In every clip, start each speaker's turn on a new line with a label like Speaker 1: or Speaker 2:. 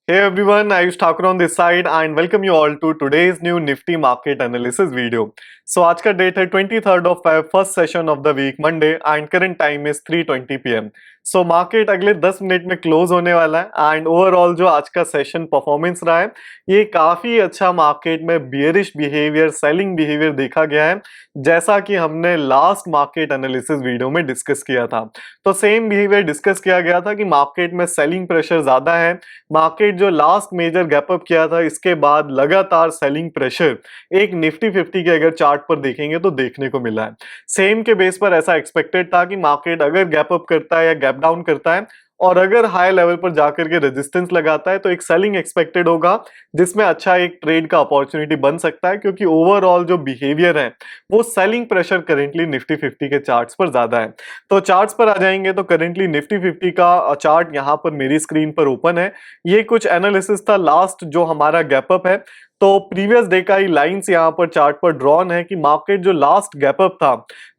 Speaker 1: Hey everyone, Ayush Thakur on this side and welcome you all to today's new Nifty market analysis video. So आज का date है 23rd of Feb, first session of the week Monday and current time is 3:20 PM. So market अगले 10 minute में close होने वाला है and overall जो आज का सेशन परफॉर्मेंस रहा है ये काफी अच्छा मार्केट में बियरिश बिहेवियर, सेलिंग बिहेवियर देखा गया है जैसा कि हमने लास्ट मार्केट एनालिसिस वीडियो में डिस्कस किया था। तो सेम बिहेवियर डिस्कस किया गया था कि मार्केट में सेलिंग प्रेशर ज्यादा है। मार्केट जो लास्ट मेजर गैप अप किया था इसके बाद लगातार सेलिंग प्रेशर एक निफ्टी 50 के अगर चार्ट पर देखेंगे तो देखने को मिला है। सेम के बेस पर ऐसा एक्सपेक्टेड था कि मार्केट अगर गैप अप करता है या गैप डाउन करता है और अगर हाई लेवल पर जाकर के रेजिस्टेंस लगाता है तो एक सेलिंग एक्सपेक्टेड होगा जिसमें अच्छा एक ट्रेड का अपॉर्चुनिटी बन सकता है, क्योंकि ओवरऑल जो बिहेवियर है वो सेलिंग प्रेशर करेंटली निफ्टी 50 के चार्ट्स पर ज्यादा है। तो चार्ट्स पर आ जाएंगे तो करेंटली निफ्टी 50 का चार्ट यहाँ पर मेरी स्क्रीन पर ओपन है। ये कुछ एनालिसिस था लास्ट जो हमारा गैप अप है, तो प्रीवियस डे का ही लाइंस यहाँ पर चार्ट पर ड्रॉन है कि मार्केट जो लास्ट गैप अप था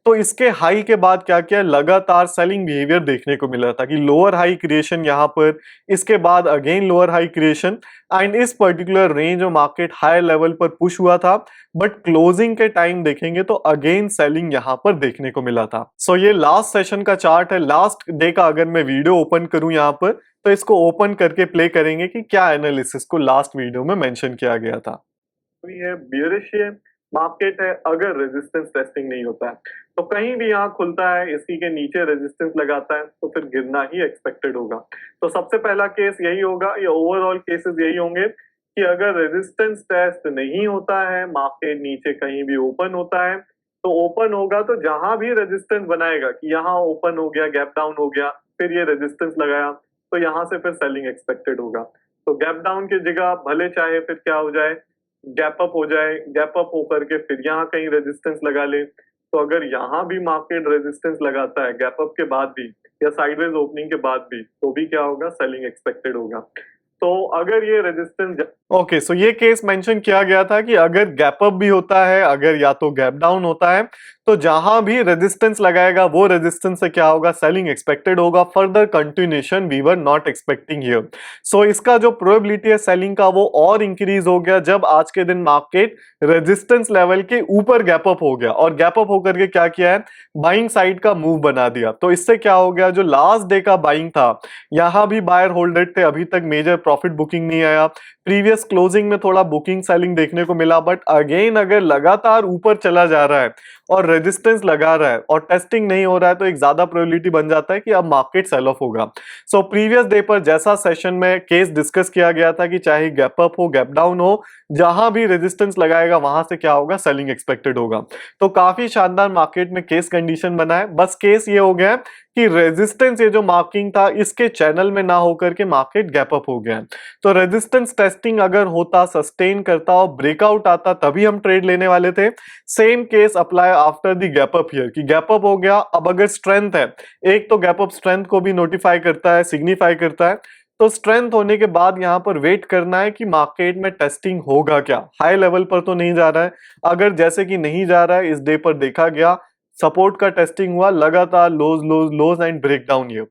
Speaker 1: तो इसके हाई के बाद क्या किया, लगातार सेलिंग बिहेवियर देखने को मिला था कि लोअर हाई क्रिएशन यहाँ पर, इसके बाद again lower high creation and इस पर्टिकुलर रेंज में मार्केट हाई लेवल पर पुश हुआ था। बट क्लोजिंग के टाइम देखेंगे तो अगेन सेलिंग यहाँ पर देखने को मिला था। सो ये लास्ट सेशन का चार्ट है। लास्ट डे का अगर मैं वीडियो ओपन करूं यहाँ पर तो इसको ओपन करके प्ले करेंगे कि क्या एनालिसिस को लास्ट वीडियो में मेंशन किया गया था। तो ये बियरिश मार्केट है अगर रेजिस्टेंस टेस्टिंग नहीं होता है तो कहीं भी यहाँ खुलता है इसी के नीचे रेजिस्टेंस लगाता है तो फिर गिरना ही एक्सपेक्टेड होगा। तो सबसे पहला केस यही होगा, ये ओवरऑल केसेस यही होंगे कि अगर रेजिस्टेंस टेस्ट नहीं होता है, मार्केट नीचे कहीं भी ओपन होता है तो ओपन होगा तो जहां भी रेजिस्टेंस बनाएगा कि यहाँ ओपन हो गया, गैप डाउन हो गया, फिर ये रेजिस्टेंस लगाया तो यहाँ से फिर सेलिंग एक्सपेक्टेड होगा। तो गैप डाउन की जगह भले चाहे फिर क्या हो जाए, गैप अप हो जाए, गैप अप होकर के फिर यहाँ कहीं रेजिस्टेंस लगा ले। तो अगर यहाँ भी मार्केट रेजिस्टेंस लगाता है गैप अप के बाद भी या साइडवेज ओपनिंग के बाद भी तो भी क्या होगा, सेलिंग एक्सपेक्टेड होगा। तो अगर ये रेजिस्टेंस ओके, सो ये केस मेंशन किया गया था कि अगर गैप अप भी होता है, अगर या तो गैप डाउन होता है तो जहां भी रेजिस्टेंस लगाएगा वो रेजिस्टेंस से क्या होगा, सेलिंग एक्सपेक्टेड होगा। Further continuation we were not expecting here. So इसका जो प्रोबेबिलिटी है सेलिंग का वो और इंक्रीज हो गया जब आज के दिन मार्केट रेजिस्टेंस लेवल के ऊपर गैप अप हो गया और गैप अप होकर के क्या किया है, बाइंग साइड का मूव बना दिया। तो इससे क्या हो गया, जो लास्ट डे का बाइंग था यहां भी बायर होल्डेड थे, अभी तक मेजर प्रॉफिट बुकिंग नहीं आया। प्रीवियस क्लोजिंग में थोड़ा बुकिंग सेलिंग देखने को मिला, बट अगेन अगर लगातार ऊपर चला जा रहा है और रेजिस्टेंस लगा रहा है और टेस्टिंग नहीं हो रहा है तो एक ज्यादा प्रोबेबिलिटी बन जाता है कि अब मार्केट सेल ऑफ होगा। सो प्रीवियस डे पर जैसा सेशन में केस डिस्कस किया गया था कि चाहे गैप अप हो गैप डाउन हो, जहां भी रेजिस्टेंस लगाएगा वहां से क्या होगा, सेलिंग एक्सपेक्टेड होगा। तो काफी शानदार मार्केट में केस कंडीशन बना है। बस केस ये हो गया है कि रेजिस्टेंस ये जो मार्किंग था इसके चैनल में ना होकर के मार्केट गैप अप हो गया। तो रेजिस्टेंस टेस्टिंग अगर होता, सस्टेन करता और ब्रेकआउट आता तभी हम ट्रेड लेने वाले थे। Same case apply after the gap up here कि गैप अप हो गया, अब अगर स्ट्रेंथ है, एक तो गैप अप स्ट्रेंथ को भी नोटिफाई करता है, सिग्निफाई करता है। तो स्ट्रेंथ होने के बाद यहां पर वेट करना है कि मार्केट में टेस्टिंग होगा क्या, हाई लेवल पर तो नहीं जा रहा है। अगर जैसे कि नहीं जा रहा है, इस डे पर देखा गया सपोर्ट का टेस्टिंग हुआ, लगातार लोज लोज लोज एंड ब्रेकडाउन ये,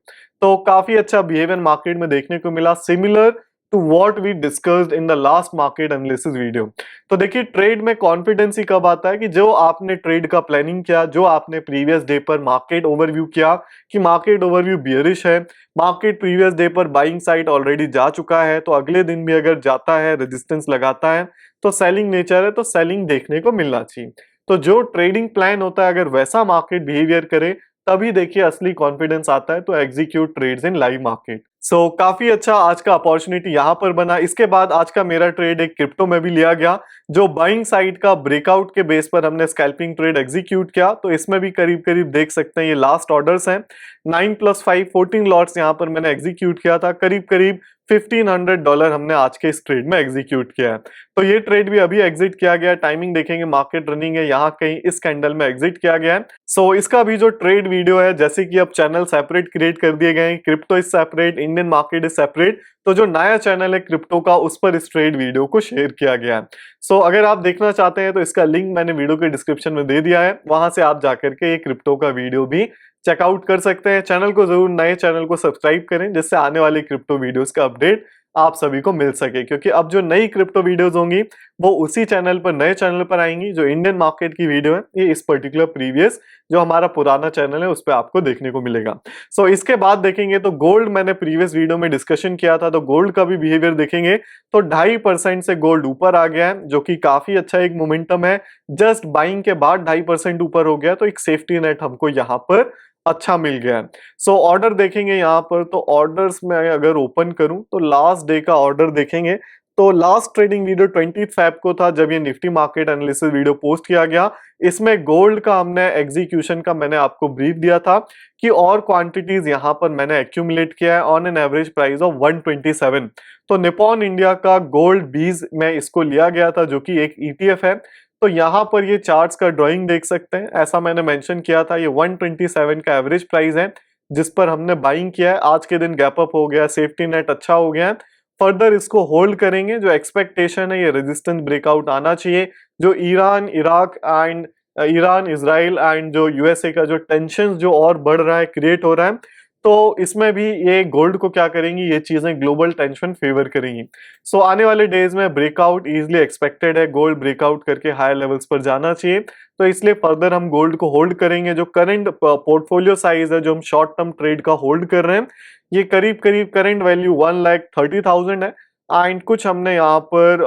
Speaker 1: तो काफी अच्छा बिहेवियर मार्केट में देखने को मिला, similar to what we discussed in the last market analysis video. तो देखिए ट्रेड में कॉन्फिडेंस ही कब आता है कि जो आपने ट्रेड का प्लानिंग किया, जो आपने प्रीवियस डे पर मार्केट ओवरव्यू किया कि मार्केट ओवरव्यू बियरिश है, मार्केट प्रीवियस डे पर बाइंग साइड ऑलरेडी जा चुका है, तो अगले दिन भी अगर जाता है रेजिस्टेंस लगाता है तो सेलिंग नेचर है, तो सेलिंग देखने को मिलना चाहिए। तो जो ट्रेडिंग प्लान होता है अगर वैसा मार्केट बिहेवियर करे तभी देखिए असली कॉन्फिडेंस आता है तो execute trades in live market. So काफी अच्छा आज का अपॉर्चुनिटी यहां पर बना। इसके बाद आज का मेरा ट्रेड एक क्रिप्टो में भी लिया गया, जो बाइंग साइड का ब्रेकआउट के बेस पर हमने स्कैल्पिंग ट्रेड एग्जीक्यूट किया। तो इसमें भी करीब करीब देख सकते हैं ये लास्ट ऑर्डर्स हैं, 9+5 14 लॉट्स यहां पर मैंने एग्जीक्यूट किया था। करीब करीब $1500 हमने आज के इस ट्रेड में एग्जीक्यूट किया है। तो ये ट्रेड भी अभी एग्जिट किया गया, टाइमिंग देखेंगे मार्केट रनिंग है, यहाँ कहीं इस कैंडल में एग्जिट किया गया है। सो इसका भी जो ट्रेड वीडियो है, जैसे कि अब चैनल सेपरेट क्रिएट कर दिए गए हैं, crypto is separate, Indian market is separate, तो जो नया चैनल है क्रिप्टो का उस पर इस ट्रेड वीडियो को शेयर किया गया है। सो अगर आप देखना चाहते हैं तो इसका लिंक मैंने वीडियो के डिस्क्रिप्शन में दे दिया है, वहां से आप जाकर के ये क्रिप्टो का वीडियो भी चेकआउट कर सकते हैं। चैनल को जरूर, नए चैनल को सब्सक्राइब करें जिससे आने वाली क्रिप्टो वीडियोस का अपडेट आप सभी को मिल सके, क्योंकि अब जो नई क्रिप्टो वीडियोस होंगी वो उसी चैनल पर, नए चैनल पर आएंगी। जो इंडियन मार्केट की वीडियो है ये इस पर्टिकुलर प्रीवियस जो हमारा पुराना चैनल है उस पर आपको देखने को मिलेगा। सो इसके बाद देखेंगे तो गोल्ड, मैंने प्रीवियस वीडियो में डिस्कशन किया था, तो गोल्ड का भी बिहेवियर देखेंगे तो 2.5% से गोल्ड ऊपर आ गया है, जो कि काफी अच्छा एक मोमेंटम है। जस्ट बाइंग के बाद 2.5% ऊपर हो गया, तो एक सेफ्टी नेट हमको यहाँ पर अच्छा मिल गया है। सो ऑर्डर देखेंगे यहाँ पर, तो ऑर्डर्स में अगर ओपन करूं तो लास्ट डे का ऑर्डर देखेंगे तो लास्ट ट्रेडिंग वीडियो 20 फेब को था जब ये Nifty market analysis video post किया गया। इसमें गोल्ड का हमने एग्जीक्यूशन का मैंने आपको ब्रीफ दिया था कि और क्वांटिटीज यहाँ पर मैंने एक्यूमुलेट किया है on an average price of 127। तो निपॉन इंडिया का गोल्ड बीज में इसको लिया गया था जो कि एक ETF है। तो यहाँ पर ये चार्ट्स का ड्राइंग देख सकते हैं, ऐसा मैंने मेंशन किया था, ये 127 का एवरेज प्राइस है जिस पर हमने बाइंग किया है। आज के दिन गैप अप हो गया, सेफ्टी नेट अच्छा हो गया है, फर्दर इसको होल्ड करेंगे। जो एक्सपेक्टेशन है ये रेजिस्टेंस ब्रेकआउट आना चाहिए। जो Iran Iraq and Iran Israel and जो USA का जो टेंशन जो और बढ़ रहा है, क्रिएट हो रहा है, तो इसमें भी ये गोल्ड को क्या करेंगी, ये चीजें ग्लोबल टेंशन फेवर करेंगी। सो आने वाले डेज में ब्रेकआउट इजीली एक्सपेक्टेड है, गोल्ड ब्रेकआउट करके हायर लेवल्स पर जाना चाहिए। तो इसलिए फर्दर हम गोल्ड को होल्ड करेंगे। जो करंट पोर्टफोलियो साइज है जो हम शॉर्ट टर्म ट्रेड का होल्ड कर रहे हैं, ये करीब करीब करंट वैल्यू 1,30,000 है। एंड कुछ हमने यहाँ पर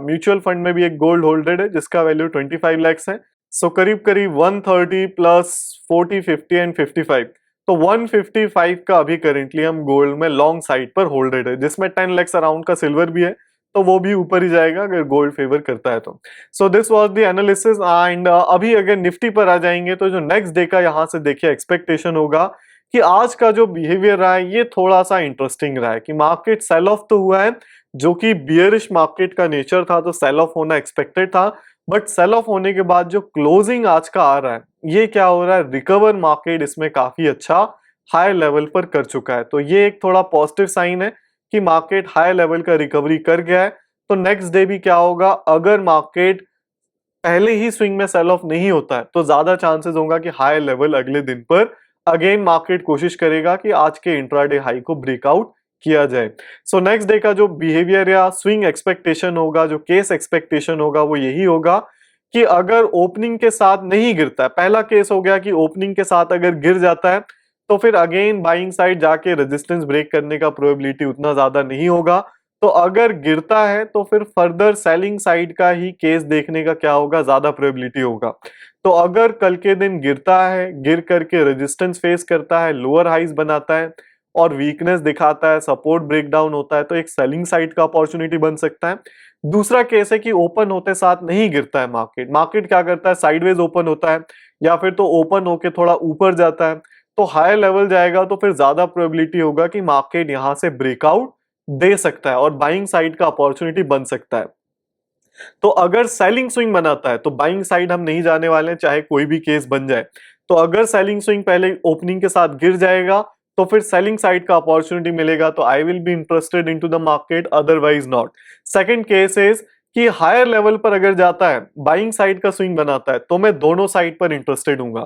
Speaker 1: म्यूचुअल फंड में भी एक गोल्ड होल्डेड है जिसका वैल्यू 25 lakhs है। सो करीब करीब 130 प्लस 40, 50 एंड 55, तो 155 का अभी करेंटली हम गोल्ड में लॉन्ग साइड पर होल्डेड है, जिसमें 10 lakhs अराउंड का सिल्वर भी है, तो वो भी ऊपर ही जाएगा अगर गोल्ड फेवर करता है तो। सो this was the analysis. And अभी अगर निफ्टी पर आ जाएंगे तो जो नेक्स्ट डे का यहाँ से देखिए एक्सपेक्टेशन होगा कि आज का जो बिहेवियर रहा है ये थोड़ा सा इंटरेस्टिंग रहा है कि मार्केट सेल ऑफ तो हुआ है, जो कि बियरिश मार्केट का नेचर था, तो सेल ऑफ होना एक्सपेक्टेड था। बट सेल ऑफ होने के बाद जो क्लोजिंग आज का आ रहा है, ये क्या हो रहा है, रिकवर मार्केट इसमें काफी अच्छा हाई लेवल पर कर चुका है। तो ये एक थोड़ा पॉजिटिव साइन है कि मार्केट हाई लेवल का रिकवरी कर गया है। तो नेक्स्ट डे भी क्या होगा, अगर मार्केट पहले ही स्विंग में सेल ऑफ नहीं होता है तो ज्यादा चांसेस होगा कि हाई लेवल अगले दिन पर अगेन मार्केट कोशिश करेगा कि आज के इंट्राडे हाई को ब्रेकआउट किया जाए। सो नेक्स्ट डे का जो बिहेवियर या स्विंग एक्सपेक्टेशन होगा, जो केस एक्सपेक्टेशन होगा, वो यही होगा कि अगर ओपनिंग के साथ नहीं गिरता है, पहला केस हो गया कि ओपनिंग के साथ अगर गिर जाता है तो फिर अगेन बाइंग साइड जाके रेजिस्टेंस ब्रेक करने का प्रोबेबिलिटी उतना ज्यादा नहीं होगा। तो अगर गिरता है तो फिर फर्दर सेलिंग साइड का ही केस देखने का क्या होगा, ज्यादा प्रोबेबिलिटी होगा। तो अगर कल के दिन गिरता है, गिर करके रेजिस्टेंस फेस करता है, लोअर हाइज बनाता है और वीकनेस दिखाता है, सपोर्ट ब्रेकडाउन होता है, तो एक सेलिंग साइड का अपॉर्चुनिटी बन सकता है। दूसरा केस है कि ओपन होते साथ नहीं गिरता है मार्केट, मार्केट क्या करता है, साइडवेज ओपन होता है या फिर तो ओपन होके थोड़ा ऊपर जाता है, तो हायर लेवल जाएगा तो फिर ज्यादा प्रोबेबिलिटी होगा कि मार्केट यहां से ब्रेकआउट दे सकता है और बाइंग साइड का अपॉर्चुनिटी बन सकता है। तो अगर सेलिंग स्विंग बनाता है तो बाइंग साइड हम नहीं जाने वाले हैं, चाहे कोई भी केस बन जाए। तो अगर सेलिंग स्विंग पहले ओपनिंग के साथ गिर जाएगा तो फिर सेलिंग साइड का अपॉर्चुनिटी मिलेगा, तो I will be interested into the market, otherwise not. Second case is कि हायर लेवल पर अगर जाता है, बाइंग साइड का स्विंग बनाता है, तो मैं दोनों साइड पर इंटरेस्टेड हूंगा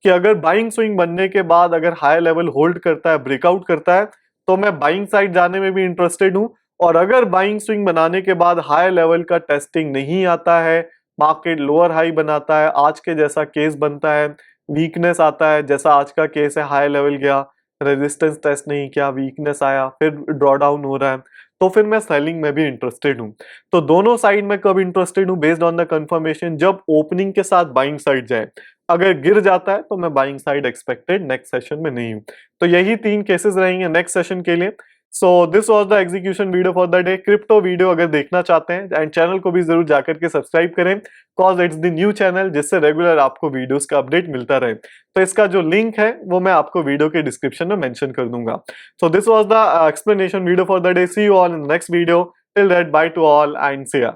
Speaker 1: कि अगर बाइंग स्विंग बनने के बाद अगर हायर लेवल होल्ड करता है, ब्रेकआउट करता है, तो मैं बाइंग साइड जाने में भी इंटरेस्टेड हूं। और अगर बाइंग स्विंग बनाने के बाद हाई लेवल का टेस्टिंग नहीं आता है, मार्केट लोअर हाई बनाता है, आज के जैसा केस बनता है, वीकनेस आता है, जैसा आज का केस है, हाई लेवल गया, रेजिस्टेंस टेस्ट नहीं किया, वीकनेस आया, फिर ड्रॉडाउन हो रहा है, तो फिर मैं सेलिंग में भी इंटरेस्टेड हूं। तो दोनों साइड में कब इंटरेस्टेड हूं, बेस्ड ऑन द कंफर्मेशन, जब ओपनिंग के साथ बाइंग साइड जाए। अगर गिर जाता है तो मैं buying side expected next session में नहीं हूं। तो यही 3 केसेस रहेंगे नेक्स्ट सेशन के लिए। सो this was the execution video for the day. Crypto video अगर देखना चाहते हैं एंड चैनल को भी जरूर जाकर के सब्सक्राइब करें, cause it's the new channel जिससे रेगुलर आपको वीडियोस का अपडेट मिलता रहे। तो इसका जो लिंक है वो मैं आपको वीडियो के डिस्क्रिप्शन में मेंशन कर दूंगा। So this was the explanation video for the day. See you all in the next video. Till that, bye to all and see या।